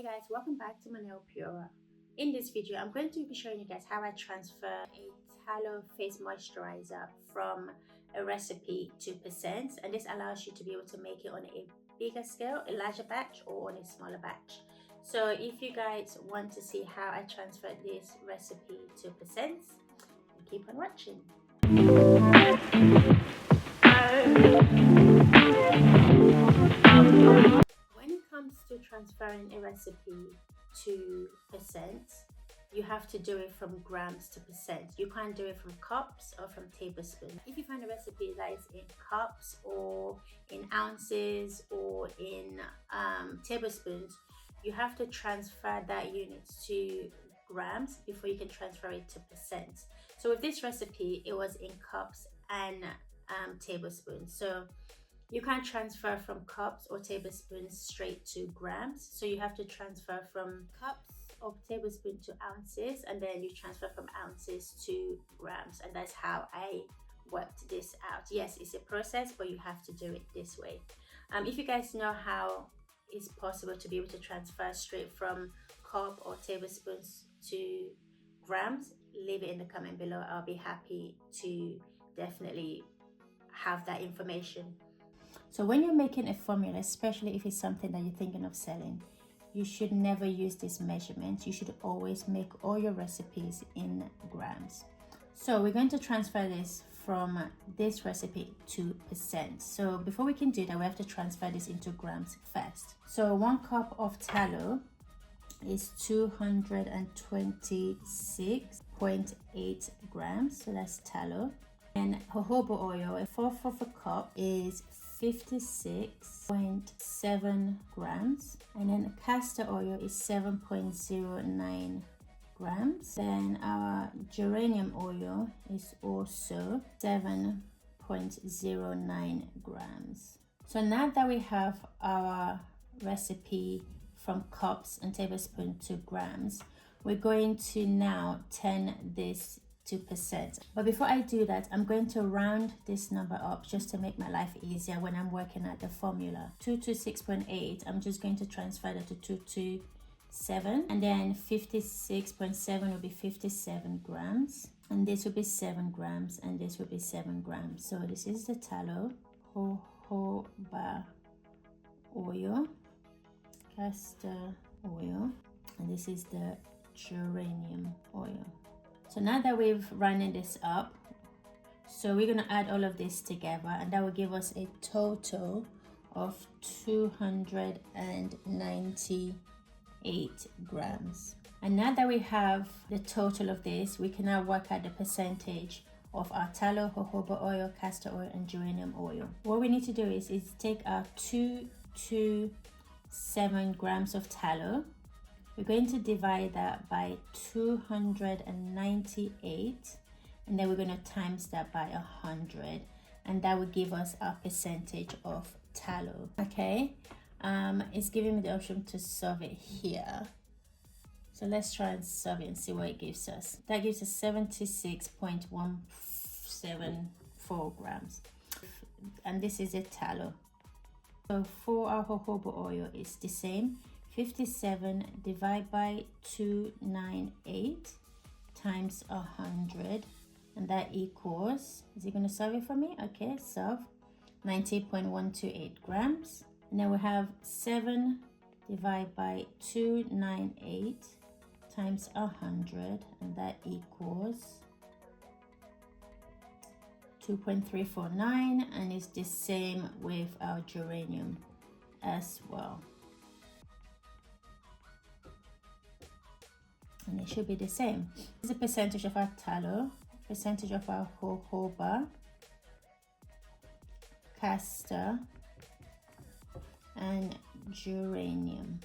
Hey guys, welcome back to Moneopura. In this video, I'm going to be showing you guys how I transfer a Tallow face moisturizer from a recipe to percent, and this allows you to be able to make it on a bigger scale, a larger batch, or on a smaller batch. So if you guys want to see how I transfer this recipe to percent, keep on watching. When it comes to transferring a recipe to percent, you have to do it from grams to percent. You can't do it from cups or from tablespoons. If you find a recipe that is in cups or in ounces or in tablespoons, you have to transfer that unit to grams before you can transfer it to percent. So with this recipe, it was in cups and tablespoons. So you can't transfer from cups or tablespoons straight to grams. So you have to transfer from cups or tablespoon to ounces, and then you transfer from ounces to grams. And that's how I worked this out. Yes, it's a process, but you have to do it this way. If you guys know how it's possible to be able to transfer straight from cup or tablespoons to grams, leave it in the comment below. I'll be happy to definitely have that information. So when you're making a formula, especially if it's something that you're thinking of selling, you should never use this measurement. You should always make all your recipes in grams. So we're going to transfer this from this recipe to percent. So before we can do that, we have to transfer this into grams first. So 1 cup of tallow is 226.8 grams. So that's tallow. And jojoba oil, a 1/4 of a cup, is 56.7 grams, and then castor oil is 7.09 grams. Then our geranium oil is also 7.09 grams. So now that we have our recipe from cups and tablespoons to grams, we're going to now turn this to percent. But before I do that, I'm going to round this number up just to make my life easier when I'm working at the formula. 226.8, I'm just going to transfer that to 227, and then 56.7 will be 57 grams, and this will be 7 grams, and this will be 7 grams. So this is the tallow, jojoba oil, castor oil, and this is the geranium oil. So now that we've rounded this up, so we're going to add all of this together, and that will give us a total of 298 grams. And now that we have the total of this, we can now work out the percentage of our tallow, jojoba oil, castor oil, and geranium oil. What we need to do is take our 227 grams of tallow. We're going to divide that by 298, and then we're going to times that by 100, and that will give us our percentage of tallow. Okay, it's giving me the option to solve it here. So let's try and solve it and see what it gives us. That gives us 76.174 grams, and this is a tallow. So for our jojoba oil, it's the same. 57 divided by 298 times 100, and that equals, is it going to solve it for me? Okay, solve, 90.128 grams. And then we have 7 divided by 298 times 100, and that equals 2.349, and it's the same with our geranium as well. And it should be the same. This is the percentage of our tallow, percentage of our jojoba, castor, and geranium.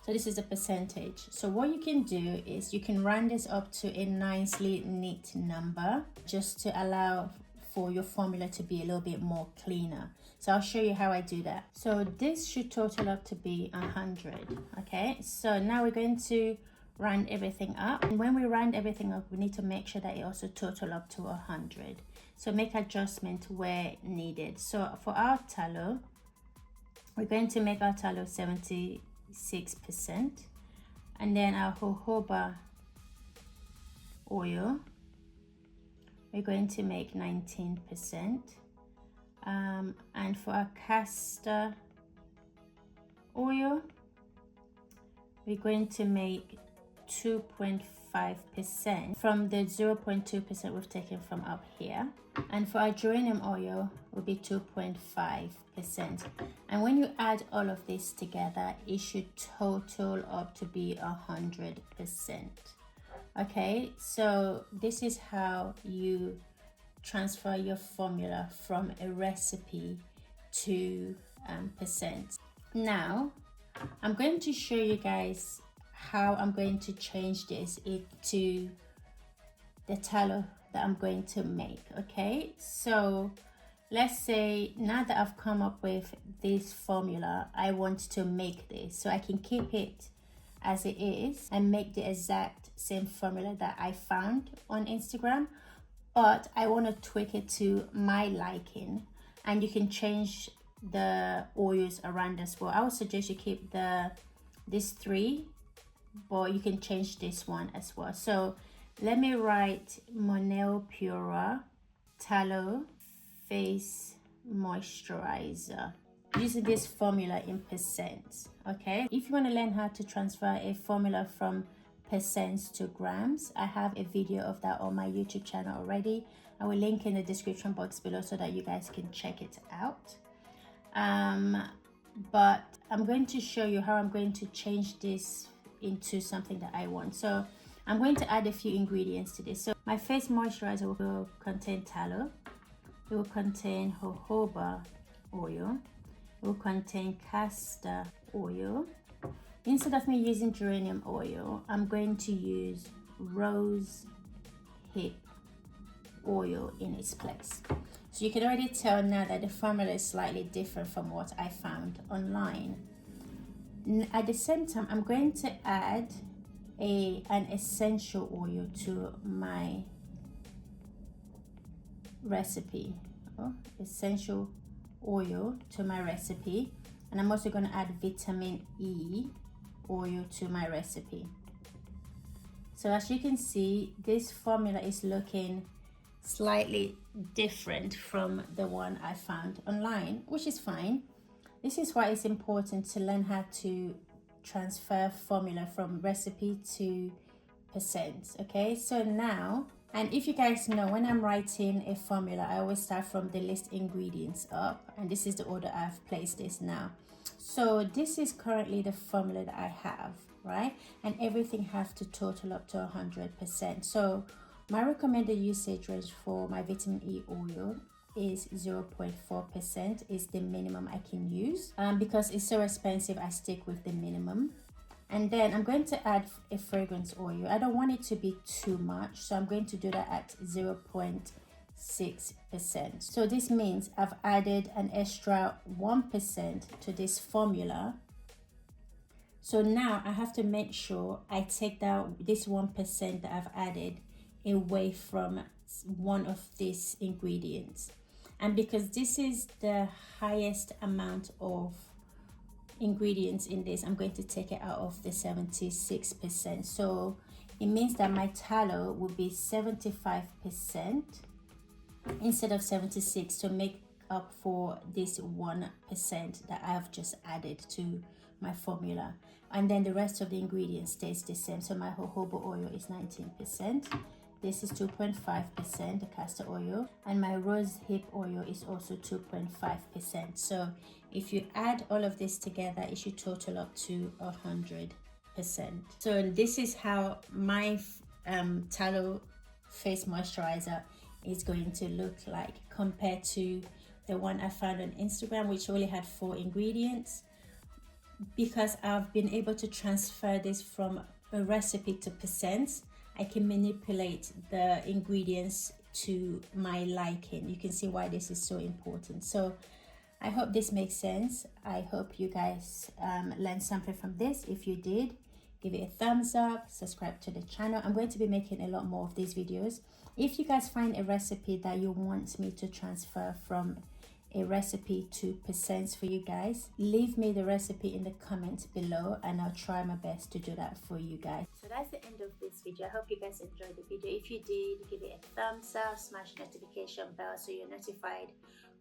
So this is a percentage. So what you can do is you can round this up to a nicely neat number just to allow for your formula to be a little bit more cleaner. So I'll show you how I do that. So this should total up to be 100. Okay, so now we're going to round everything up, and when we round everything up, we need to make sure that it also total up to 100. So make adjustment where needed. So for our tallow, we're going to make our tallow 76 6%. And then our jojoba oil, we're going to make 19%. And for our castor oil, we're going to make 2.5% from the 0.2% we've taken from up here. And for our geranium oil will be 2.5%. And when you add all of this together, it should total up to be 100%. Okay, so this is how you transfer your formula from a recipe to percent. Now I'm going to show you guys how I'm going to change this into the tallow that I'm going to make. Okay, so let's say now that I've come up with this formula, I want to make this, so I can keep it as it is and make the exact same formula that I found on Instagram, but I want to tweak it to my liking, and you can change the oils around as well. I would suggest you keep these three, but you can change this one as well. So let me write Moneopura Tallow Face Moisturizer using this formula in percent. Okay, if you want to learn how to transfer a formula from percents to grams, I have a video of that on my YouTube channel already. I will link in the description box below so that you guys can check it out. But I'm going to show you how I'm going to change this into something that I want. So I'm going to add a few ingredients to this. So my face moisturizer will contain tallow, it will contain jojoba oil, it will contain castor oil. Instead of me using geranium oil, I'm going to use rose hip oil in its place. So you can already tell now that the formula is slightly different from what I found online. At the same time, I'm going to add an essential oil to my recipe. Essential oil to my recipe, and I'm also going to add vitamin E oil to my recipe. So as you can see, this formula is looking slightly different from the one I found online, which is fine. This is why it's important to learn how to transfer formula from recipe to percent. Okay, so now, and if you guys know, when I'm writing a formula, I always start from the list ingredients up, and this is the order I've placed this now. So this is currently the formula that I have, right? And everything have to total up to 100%. So my recommended usage range for my vitamin E oil is 0.4% is the minimum I can use. Because it's so expensive, I stick with the minimum. And then I'm going to add a fragrance oil. I don't want it to be too much, so I'm going to do that at 0.6%. So this means I've added an extra 1% to this formula. So now I have to make sure I take down this 1% that I've added away from one of these ingredients. And because this is the highest amount of ingredients in this, I'm going to take it out of the 76%. So it means that my tallow will be 75% instead of 76 to make up for this 1% that I've just added to my formula. And then the rest of the ingredients stays the same. So my jojoba oil is 19%. This is 2.5%, the castor oil, and my rose hip oil is also 2.5%. So if you add all of this together, it should total up to 100%. So this is how my tallow face moisturizer is going to look like compared to the one I found on Instagram, which only had 4 ingredients. Because I've been able to transfer this from a recipe to percents, I can manipulate the ingredients to my liking. You can see why this is so important. So I hope this makes sense. I hope you guys learned something from this. If you did, give it a thumbs up, subscribe to the channel. I'm going to be making a lot more of these videos. If you guys find a recipe that you want me to transfer from a recipe to percents for you guys. Leave me the recipe in the comments below and I'll try my best to do that for you guys. So that's the end of this video. I hope you guys enjoyed the video. If you did, give it a thumbs up, smash the notification bell so you're notified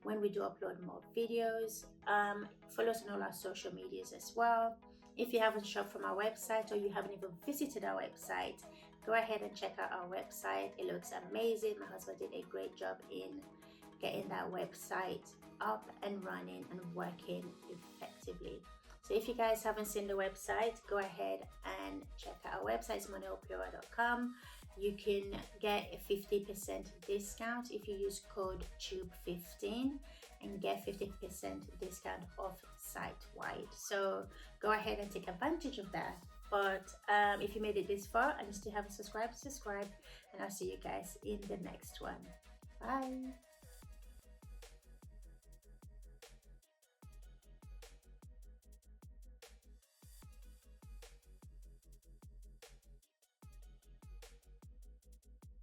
when we do upload more videos. Follow us on all our social medias as well. If you haven't shopped from our website or you haven't even visited our website, go ahead and check out our website. It looks amazing. My husband did a great job in getting that website up and running and working effectively. So if you guys haven't seen the website, go ahead and check out our website. It's moneopura.com. You can get a 50% discount if you use code TUBE15 and get 50% discount off site-wide. So go ahead and take advantage of that. But if you made it this far and you still haven't subscribed, subscribe, and I'll see you guys in the next one. Bye.